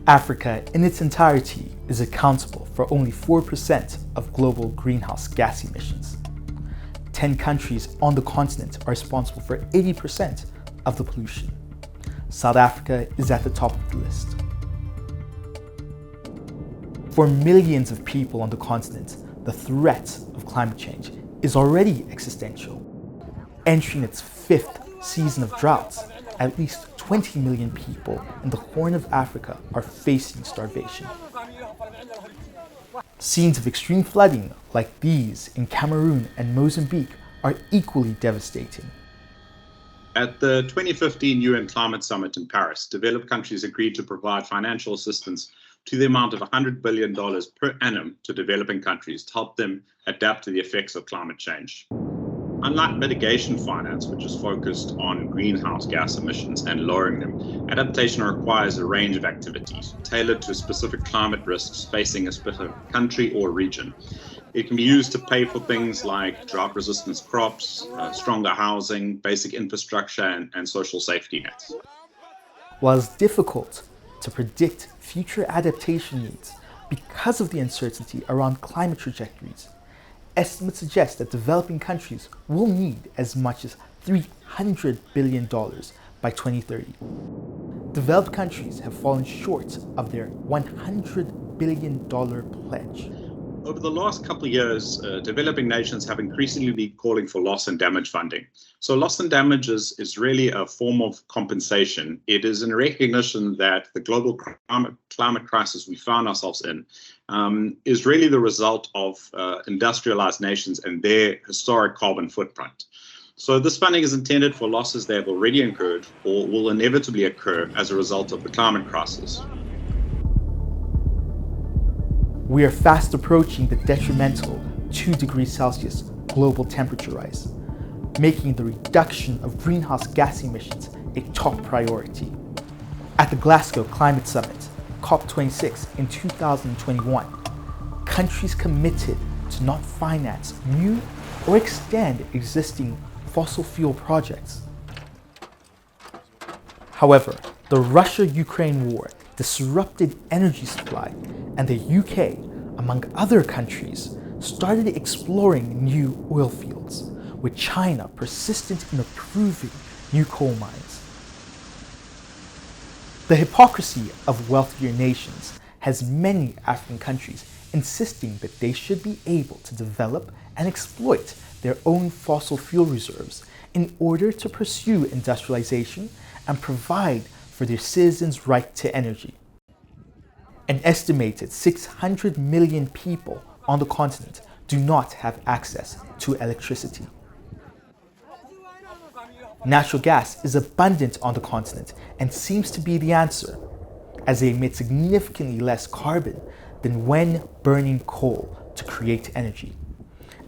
Africa in its entirety is accountable for only 4% of global greenhouse gas emissions. 10 countries on the continent are responsible for 80% of the pollution. South Africa is at the top of the list. For millions of people on the continent, the threat of climate change is already existential. Entering its 5th season of droughts, at least 20 million people in the Horn of Africa are facing starvation. Scenes of extreme flooding like these in Cameroon and Mozambique are equally devastating. At the 2015 UN Climate Summit in Paris, developed countries agreed to provide financial assistance to the amount of $100 billion per annum to developing countries to help them adapt to the effects of climate change. Unlike mitigation finance, which is focused on greenhouse gas emissions and lowering them, adaptation requires a range of activities tailored to specific climate risks facing a specific country or region. It can be used to pay for things like drought-resistant crops, stronger housing, basic infrastructure, and social safety nets. While it's difficult to predict future adaptation needs because of the uncertainty around climate trajectories, estimates suggest that developing countries will need as much as $300 billion by 2030. Developed countries have fallen short of their $100 billion pledge. Over the last couple of years, developing nations have increasingly been calling for loss and damage funding. So loss and damage is really a form of compensation. It is in recognition that the global climate crisis we found ourselves in is really the result of industrialized nations and their historic carbon footprint. So this funding is intended for losses they have already incurred or will inevitably occur as a result of the climate crisis. We are fast approaching the detrimental 2 degrees Celsius global temperature rise, making the reduction of greenhouse gas emissions a top priority. At the Glasgow Climate Summit, COP26 in 2021, countries committed to not finance new or extend existing fossil fuel projects. However, the Russia-Ukraine war disrupted energy supply, and the UK, among other countries, started exploring new oil fields, with China persistent in approving new coal mines. The hypocrisy of wealthier nations has many African countries insisting that they should be able to develop and exploit their own fossil fuel reserves in order to pursue industrialization and provide for their citizens' right to energy. An estimated 600 million people on the continent do not have access to electricity. Natural gas is abundant on the continent and seems to be the answer, as they emit significantly less carbon than when burning coal to create energy.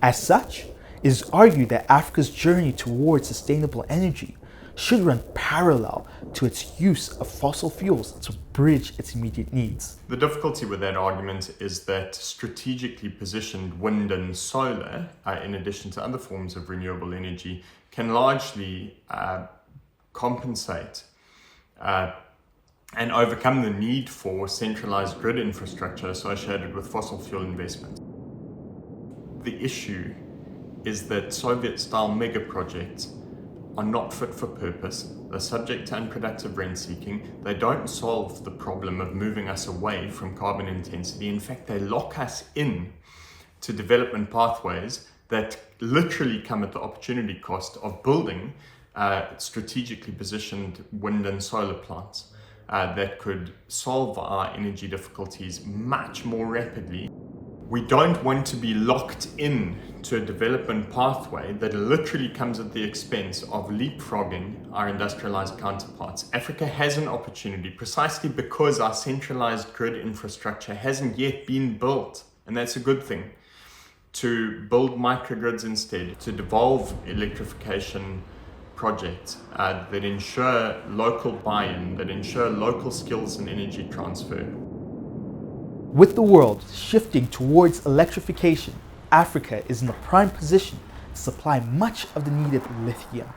As such, it is argued that Africa's journey towards sustainable energy should run parallel to its use of fossil fuels to bridge its immediate needs. The difficulty with that argument is that strategically positioned wind and solar, in addition to other forms of renewable energy, can largely compensate and overcome the need for centralized grid infrastructure associated with fossil fuel investment. The issue is that Soviet-style mega projects are not fit for purpose. They're subject to unproductive rent seeking. They don't solve the problem of moving us away from carbon intensity. In fact, they lock us in to development pathways that literally come at the opportunity cost of building strategically positioned wind and solar plants that could solve our energy difficulties much more rapidly. We don't want to be locked in to a development pathway that literally comes at the expense of leapfrogging our industrialized counterparts. Africa has an opportunity precisely because our centralized grid infrastructure hasn't yet been built, and that's a good thing, to build microgrids instead, to devolve electrification projects that ensure local buy-in, that ensure local skills and energy transfer. With the world shifting towards electrification, Africa is in a prime position to supply much of the needed lithium,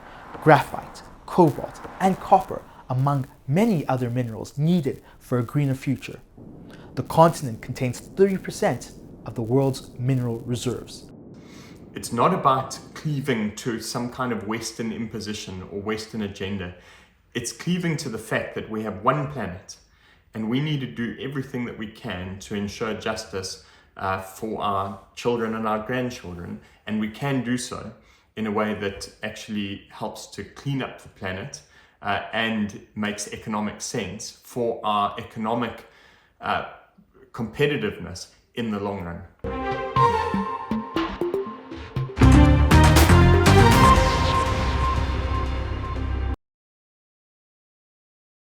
graphite, cobalt, and copper among many other minerals needed for a greener future. The continent contains 30% of the world's mineral reserves. It's not about cleaving to some kind of Western imposition or Western agenda. It's cleaving to the fact that we have one planet and we need to do everything that we can to ensure justice for our children and our grandchildren. And we can do so in a way that actually helps to clean up the planet and makes economic sense for our economic competitiveness in the long run.